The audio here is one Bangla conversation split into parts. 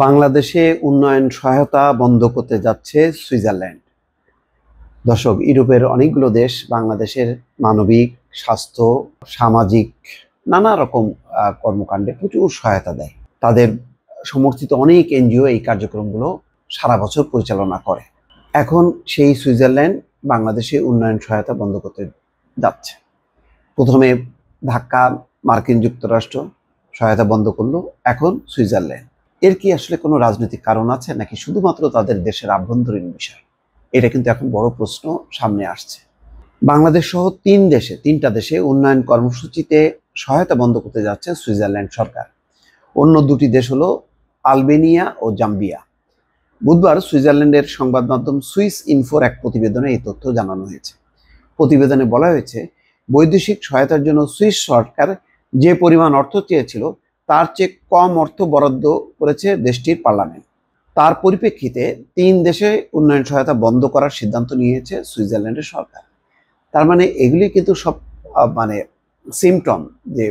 বাংলাদেশে উন্নয়ন সহায়তা বন্ধ করতে যাচ্ছে সুইজারল্যান্ড। দর্শক, ইউরোপের অনেকগুলো দেশ বাংলাদেশের মানবিক, স্বাস্থ্য, সামাজিক নানা রকম কর্মকাণ্ডে প্রচুর সহায়তা দেয়। তাদের সমর্থিত অনেক এনজিও এই কার্যক্রমগুলো সারা বছর পরিচালনা করে। এখন সেই সুইজারল্যান্ড বাংলাদেশে উন্নয়ন সহায়তা বন্ধ করতে যাচ্ছে। প্রথমে ধাক্কা মার্কিন যুক্তরাষ্ট্র সহায়তা বন্ধ করলো, এখন সুইজারল্যান্ড। এর কি আসলে কোনো রাজনৈতিক কারণ আছে, নাকি শুধুমাত্র তাদের দেশের আভ্যন্তরীণ বিষয়? এটা কিন্তু এখন বড় প্রশ্ন সামনে আসছে। বাংলাদেশ সহ তিনটা দেশে উন্নয়ন কর্মসূচিতে সহায়তা বন্ধ করতে যাচ্ছে সুইজারল্যান্ড সরকার। অন্য দুটি দেশ হলো আলবেনিয়া ও জাম্বিয়া। বুধবার সুইজারল্যান্ডের সংবাদ মাধ্যম সুইস ইনফোর এক প্রতিবেদনে এই তথ্য জানানো হয়েছে। প্রতিবেদনে বলা হয়েছে, বৈদেশিক সহায়তার জন্য সুইস সরকার যে পরিমাণ অর্থ চেয়েছিল তার চেয়ে কম অর্থ বরাদ্দ করেছে দেশটির পার্লামেন্ট। তার পরিপ্রেক্ষিতে তিন দেশে উন্নয়ন সহায়তা বন্ধ করার সিদ্ধান্ত নিয়েছে সুইজারল্যান্ডের সরকার। তার মানে এগুলি কিন্তু সব সিমটম যে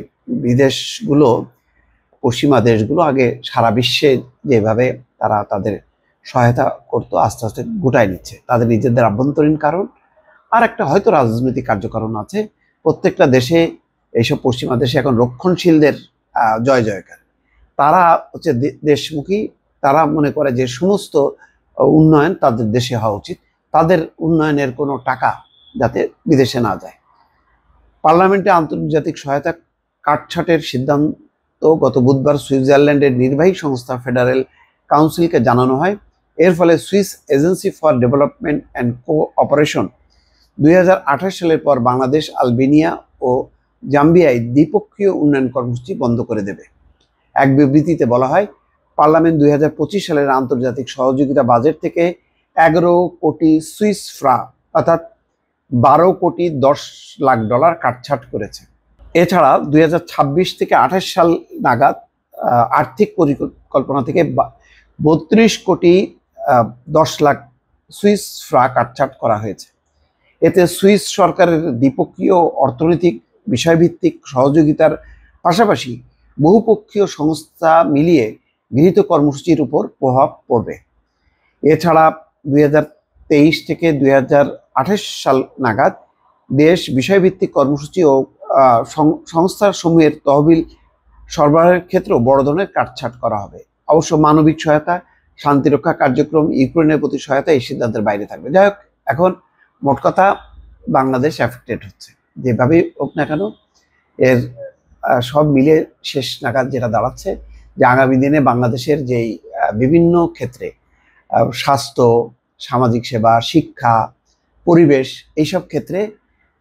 বিদেশগুলো, পশ্চিমা দেশগুলো আগে সারা বিশ্বে যেভাবে তারা তাদের সহায়তা করতো, আস্তে আস্তে গুটায় নিচ্ছে। তাদের নিজেদের আভ্যন্তরীণ কারণ, আর একটা হয়তো রাজনৈতিক কার্যকারণ আছে। প্রত্যেকটা দেশে, এইসব পশ্চিমা দেশে এখন রক্ষণশীলদের জয় জয়কার। তারা হচ্ছে দেশমুখী। তারা মনে করে যে সমস্ত উন্নয়ন তাদের দেশে হওয়া উচিত, তাদের উন্নয়নের কোনো টাকা যাতে বিদেশে না যায়। পার্লামেন্টে আন্তর্জাতিক সহায়তা কাটছাটের সিদ্ধান্ত গত বুধবার সুইজারল্যান্ডের নির্বাহী সংস্থা ফেডারেল কাউন্সিলকে জানানো হয়। এর ফলে Swiss agency for development and cooperation 2028 সালের পর বাংলাদেশ, আলবেনিয়া ও জাম্বিয়ায় দ্বিপক্ষীয় উন্নয়ন কর্মসূচি বন্ধ করে দেবে। এক বিবৃতিতে বলা হয়, পার্লামেন্ট 2025 সালের আন্তর্জাতিক সহযোগিতা বাজেট থেকে 11 কোটি সুইস ফ্রা অর্থাৎ 12 কোটি 10 লাখ ডলার কাটছাট করেছে। এছাড়া 2026 থেকে 28 সাল নাগাদ আর্থিক পরিকল্পনা থেকে 32 কোটি 10 লাখ সুইস ফ্রা কাটছাট করা হয়েছে। এতে সুইস সরকারের দ্বিপক্ষীয় অর্থনৈতিক বিষয়ভিত্তিক সহযোগিতার পাশাপাশি বহুপক্ষীয় সংস্থা মিলিয়ে গৃহীত কর্মসূচির উপর প্রভাব পড়বে। এছাড়া 2023 থেকে 2028 সাল নাগাদ দেশ বিষয়ভিত্তিক কর্মসূচি ও সংস্থাসমূহের তহবিল সরবরাহের ক্ষেত্রেও বড় ধরনের কাটছাট করা হবে। অবশ্য মানবিক সহায়তা, শান্তিরক্ষা কার্যক্রম, ইউক্রেনের প্রতি সহায়তা এই সিদ্ধান্তের বাইরে থাকবে। যাই হোক, এখন মোট কথা বাংলাদেশ অ্যাফেক্টেড হচ্ছে, যেভাবেই হোক না কেন। এর সব মিলে শেষ নাগাদ যেটা দাঁড়াচ্ছে যে আগামী দিনে বাংলাদেশের যেই বিভিন্ন ক্ষেত্রে স্বাস্থ্য, সামাজিক সেবা, শিক্ষা, পরিবেশ, এইসব ক্ষেত্রে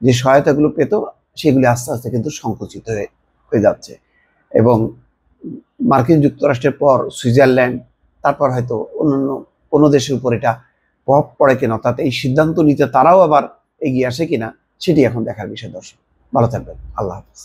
যে সহায়তাগুলো পেত সেগুলি আস্তে আস্তে কিন্তু সংকুচিত হয়ে যাচ্ছে। এবং মার্কিন যুক্তরাষ্ট্রের পর সুইজারল্যান্ড, তারপর হয়তো অন্যান্য কোনো দেশের উপর এটা প্রভাব পড়ে কিনা, অর্থাৎ এই সিদ্ধান্ত নিতে তারাও আবার এগিয়ে আসে কিনা, সেটি এখন দেখার বিষয়। দর্শক, ভালো থাকবেন। আল্লাহ হাফেজ।